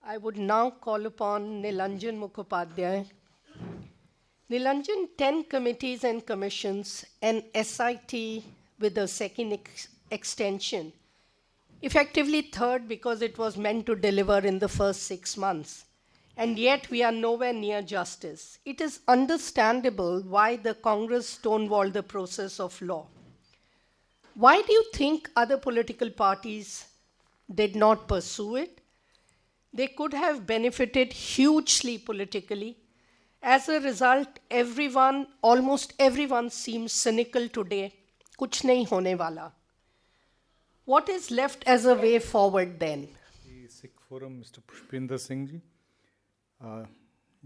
I would now call upon Nilanjan Mukhopadhyay. Nilanjan, 10 committees and commissions, an SIT with a second extension, effectively third because it was meant to deliver in the first 6 months. And yet we are nowhere near justice. It is understandable why the Congress stonewalled the process of law. Why do you think other political parties did not pursue it? They could have benefited hugely politically. As a result, almost everyone seems cynical today. Kuch nahi hone wala. What is left as a way forward then? The Sikh Forum, Mr. Pushpinder Singh ji,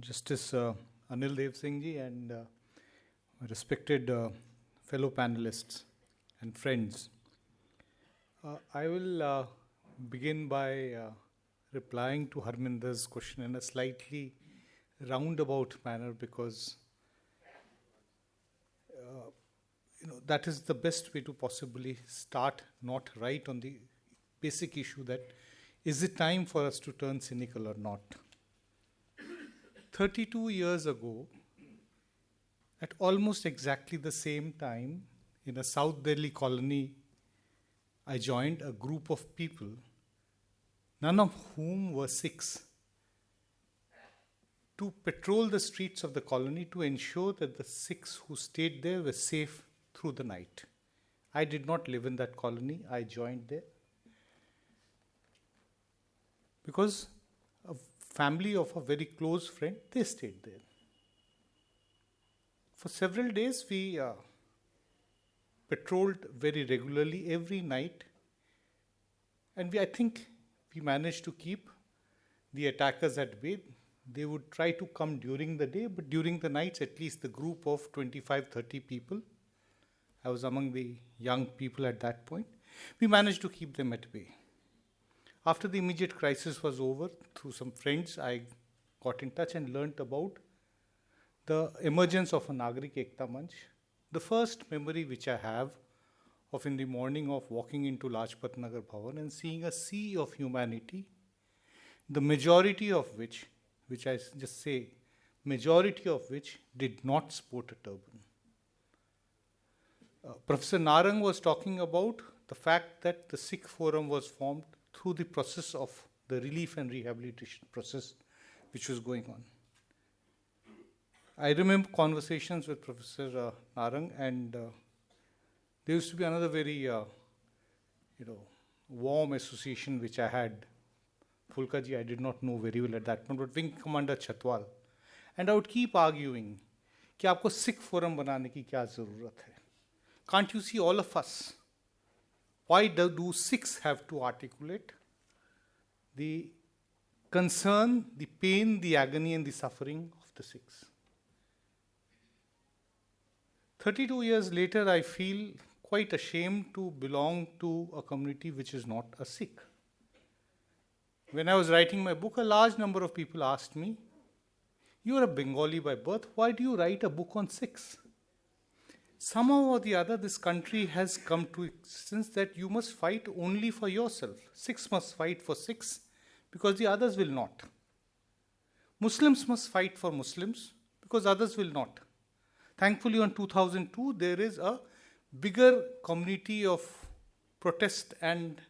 Justice Anil Dev Singh ji, and respected fellow panelists and friends. I will begin by replying to Harminder's question in a slightly roundabout manner because that is the best way to possibly start, not right on the basic issue that is it time for us to turn cynical or not. 32 years ago, at almost exactly the same time, in a South Delhi colony, I joined a group of people, none of whom were Sikhs, to patrol the streets of the colony to ensure that the Sikhs who stayed there were safe through the night. I did not live in that colony, I joined there. Because a family of a very close friend, they stayed there. For several days, we patrolled very regularly every night, and I think we managed to keep the attackers at bay. They would try to come during the day, but during the nights, at least the group of 25-30 people, I was among the young people at that point, we managed to keep them at bay. After the immediate crisis was over, through some friends, I got in touch and learnt about the emergence of a Nagrik Ekta Manch. The first memory which I have of in the morning of walking into Lajpat Nagar Bhavan and seeing a sea of humanity, the majority of which I just say, majority of which did not sport a turban. Professor Narang was talking about the fact that the Sikh Forum was formed through the process of the relief and rehabilitation process which was going on. I remember conversations with Professor Narang, and there used to be another very warm association which I had. Fulkaji I did not know very well at that point, but Wing Commander Chatwal. And I would keep arguing कि आपको Sikh Forum बनाने की क्या ज़रूरत है? Can't you see all of us? Why do Sikhs have to articulate the concern, the pain, the agony and the suffering of the Sikhs? 32 years later, I feel quite ashamed to belong to a community which is not a Sikh. When I was writing my book, a large number of people asked me, "You are a Bengali by birth, why do you write a book on Sikhs?" Somehow or the other, this country has come to existence that you must fight only for yourself. Sikhs must fight for Sikhs because the others will not. Muslims must fight for Muslims because others will not. Thankfully, in 2002, there is a bigger community of protest and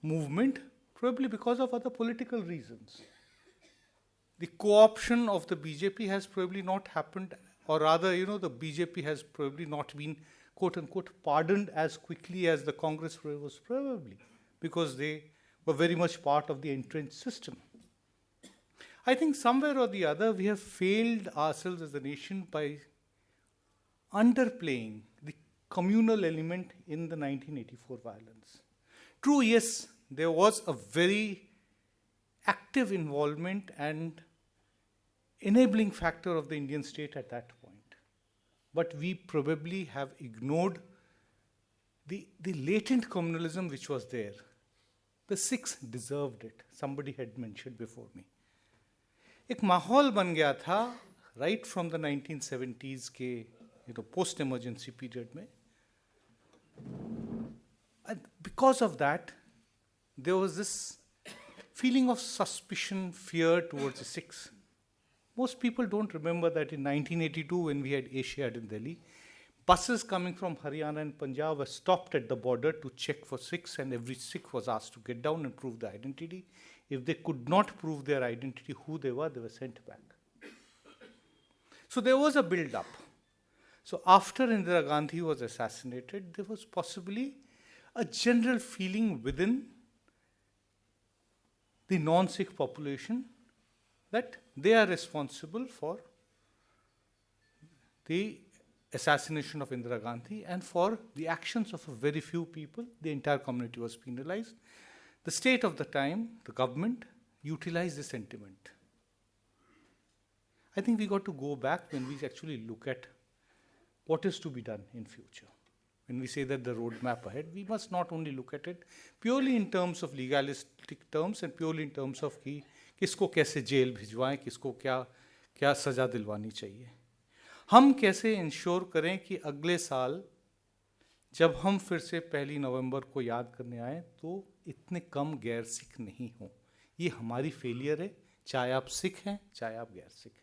movement, probably because of other political reasons. The co-option of the BJP has probably not happened, or rather, the BJP has probably not been, quote-unquote, pardoned as quickly as the Congress was probably, because they were very much part of the entrenched system. I think somewhere or the other, we have failed ourselves as a nation by underplaying the communal element in the 1984 violence. True, yes, there was a very active involvement and enabling factor of the Indian state at that point. But we probably have ignored the latent communalism which was there. The Sikhs deserved it. Somebody had mentioned before me. एक माहौल बन गया था right from the 1970s के post-emergency period में. And because of that, there was this feeling of suspicion, fear towards the Sikhs. Most people don't remember that in 1982, when we had Asiad in Delhi, buses coming from Haryana and Punjab were stopped at the border to check for Sikhs, and every Sikh was asked to get down and prove their identity. If they could not prove their identity, who they were sent back. So there was a build-up. So after Indira Gandhi was assassinated, there was possibly a general feeling within the non-Sikh population that they are responsible for the assassination of Indira Gandhi, and for the actions of a very few people, the entire community was penalized. The state of the time, the government, utilized the sentiment. I think we got to go back when we actually look at what is to be done in future. When we say that the roadmap ahead, we must not only look at it purely in terms of legalistic terms and purely in terms of कि किसको कैसे jail भिजवाएं, किसको क्या क्या सजा दिलवानी चाहिए. हम कैसे इंश्योर करें कि अगले साल जब हम फिर से 1 नवंबर को याद करने आए तो इतने कम गैर सिख नहीं हों. ये हमारी फेलियर है, चाहे आप सिख हैं, चाहे आप गैर सिख हैं.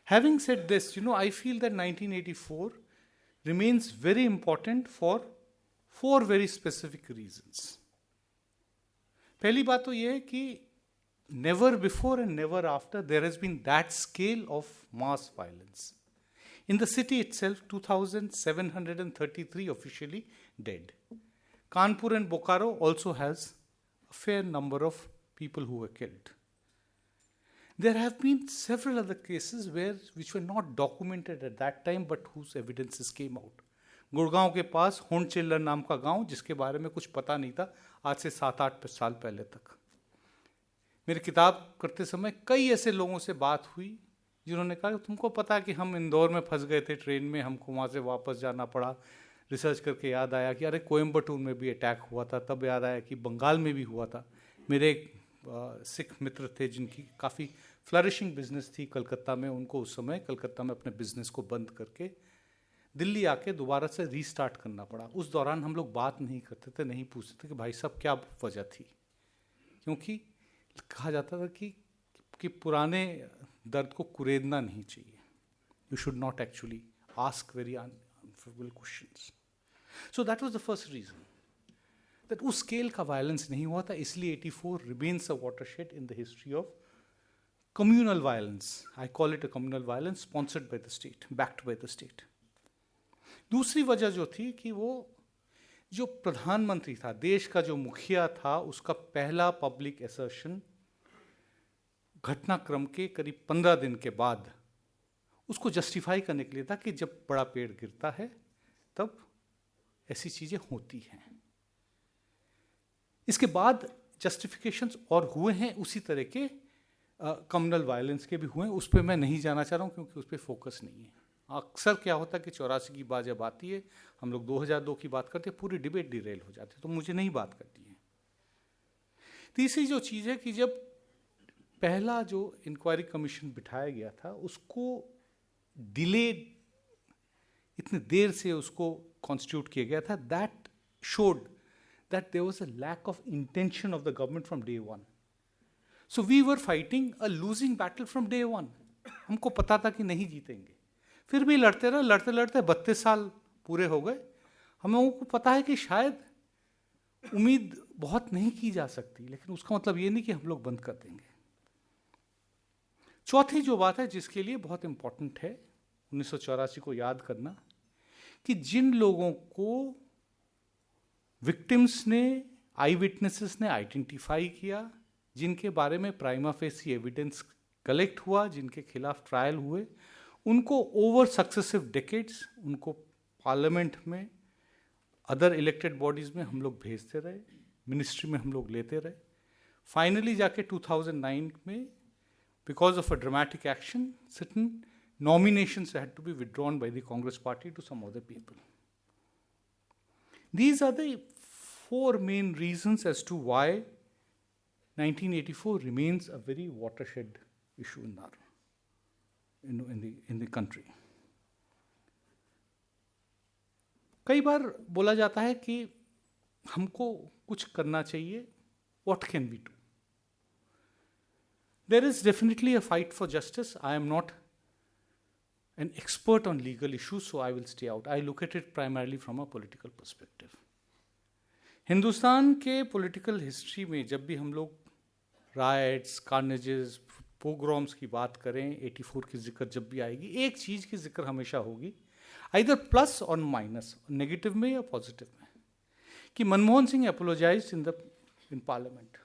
Having said this, I feel that 1984 remains very important for 4 very specific reasons. पहली बात तो ये है कि never before and never after there has been that scale of mass violence. In the city itself, 2,733 officially dead. Kanpur and Bokaro also has a fair number of people who were killed. There have been several other cases which were not documented at that time but whose evidences came out. Gurgaon के पास होंडचिल्लर नाम का गांव, जिसके बारे में कुछ पता नहीं था आज से 7-8 साल पहले तक. मेरी किताब करते समय कई ऐसे लोगों से बात हुई जिन्होंने कहा तुमको पता है कि हम इंदौर में फंस गए थे ट्रेन में, हमको वहाँ से वापस जाना पड़ा. रिसर्च करके याद आया कि अरे कोयम्बटूर में भी अटैक हुआ था. तब याद आया कि बंगाल में भी हुआ था. मेरे एक सिख मित्र थे जिनकी काफ़ी फ्लरिशिंग बिजनेस थी कलकत्ता में. उनको उस समय कलकत्ता में अपने बिजनेस को बंद करके दिल्ली आके दोबारा से रीस्टार्ट करना पड़ा. उस दौरान हम लोग बात नहीं करते थे, नहीं पूछते थे कि भाई साहब क्या वजह थी, क्योंकि कहा जाता था कि पुराने दर्द को कुरेदना नहीं चाहिए. You should not actually ask very unfavourable questions. So that was the first reason that उस स्केल का वायलेंस नहीं हुआ था. इसलिए 84 remains a watershed in the history of communal violence. I call it a communal violence sponsored by the state, backed by the state. दूसरी वजह जो थी कि वो जो प्रधानमंत्री था, देश का जो मुखिया था, उसका पहला पब्लिक असर्शन घटनाक्रम के करीब 15 दिन के बाद उसको जस्टिफाई करने के लिए था कि जब बड़ा पेड़ गिरता है तब ऐसी चीजें होती हैं. इसके बाद जस्टिफिकेशंस और हुए हैं उसी तरह के कम्युनल वायलेंस के भी हुए. उस पर मैं नहीं जाना चाह रहा हूँ क्योंकि उस पर फोकस नहीं है. अक्सर क्या होता है कि 84 की बात जब आती है, हम लोग 2002 की बात करते हैं, पूरी डिबेट डिरेल हो जाती है, तो मुझे नहीं बात करनी है. तीसरी जो चीज़ है कि जब पहला जो इंक्वायरी कमीशन बिठाया गया था उसको डिले इतने देर से उसको कॉन्स्टिट्यूट किया गया था, that showed that there was a lack of intention of the government from day one. So we were fighting a losing battle from day one. हमको पता था कि नहीं जीतेंगे, फिर भी लड़ते रहे. लड़ते लड़ते 32 साल पूरे हो गए. हम लोगों को पता है कि शायद उम्मीद बहुत नहीं की जा सकती, लेकिन उसका मतलब ये नहीं कि हम लोग बंद कर देंगे. चौथी जो बात है जिसके लिए बहुत इंपॉर्टेंट है 1984 को याद करना, कि जिन लोगों को विक्टिम्स ने, आई विटनेसेस ने आइडेंटिफाई किया, जिनके बारे में प्राइमा फेसी एविडेंस कलेक्ट हुआ, जिनके खिलाफ ट्रायल हुए, उनको ओवर सक्सेसिव डेकेड्स उनको पार्लियामेंट में, अदर इलेक्टेड बॉडीज में हम लोग भेजते रहे, मिनिस्ट्री में हम लोग लेते रहे. फाइनली जाके 2009 में because of a dramatic action certain nominations had to be withdrawn by the Congress party to some other people. These are the 4 main reasons as to why 1984 remains a very watershed issue in the country. कई बार बोला जाता है कि हमको कुछ करना चाहिए what can we do? There is definitely a fight for justice. I am not an expert on legal issues, so I will stay out. I look at it primarily from a political perspective. Hindustan के political history में जब भी हम लोग riots, carnages, pogroms की बात करें, 84 की जिक्र जब भी आएगी, एक चीज़ की जिक्र हमेशा होगी, either plus or minus, negative में या positive में, कि Manmohan Singh apologized in parliament.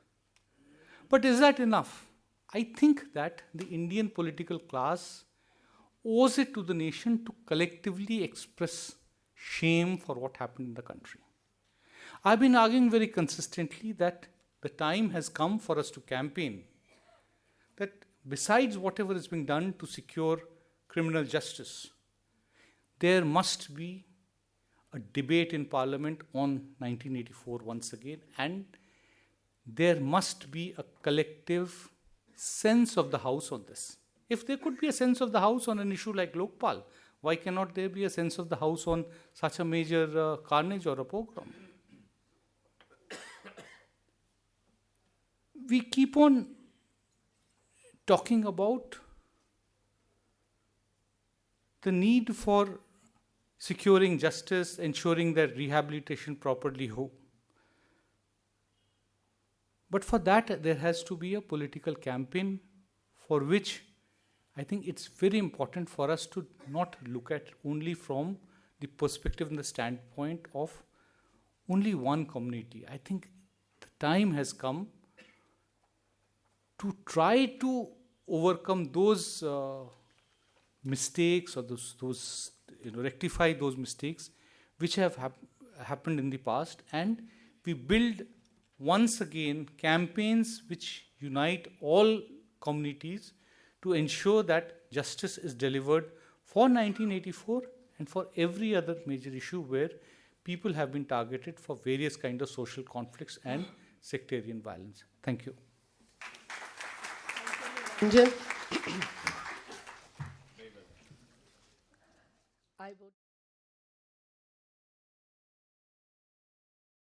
But is that enough? I think that the Indian political class owes it to the nation to collectively express shame for what happened in the country. I've been arguing very consistently that the time has come for us to campaign that besides whatever is being done to secure criminal justice, there must be a debate in Parliament on 1984 once again, and there must be a collective sense of the House on this. If there could be a sense of the House on an issue like Lokpal, why cannot there be a sense of the House on such a major carnage or a pogrom? We keep on talking about the need for securing justice, ensuring that rehabilitation properly But for that, there has to be a political campaign for which I think it's very important for us to not look at only from the perspective and the standpoint of only one community. I think the time has come to try to overcome those mistakes or those rectify those mistakes which have happened in the past, and we build once again campaigns which unite all communities to ensure that justice is delivered for 1984 and for every other major issue where people have been targeted for various kinds of social conflicts and sectarian violence. Thank you. Nilanjan. I would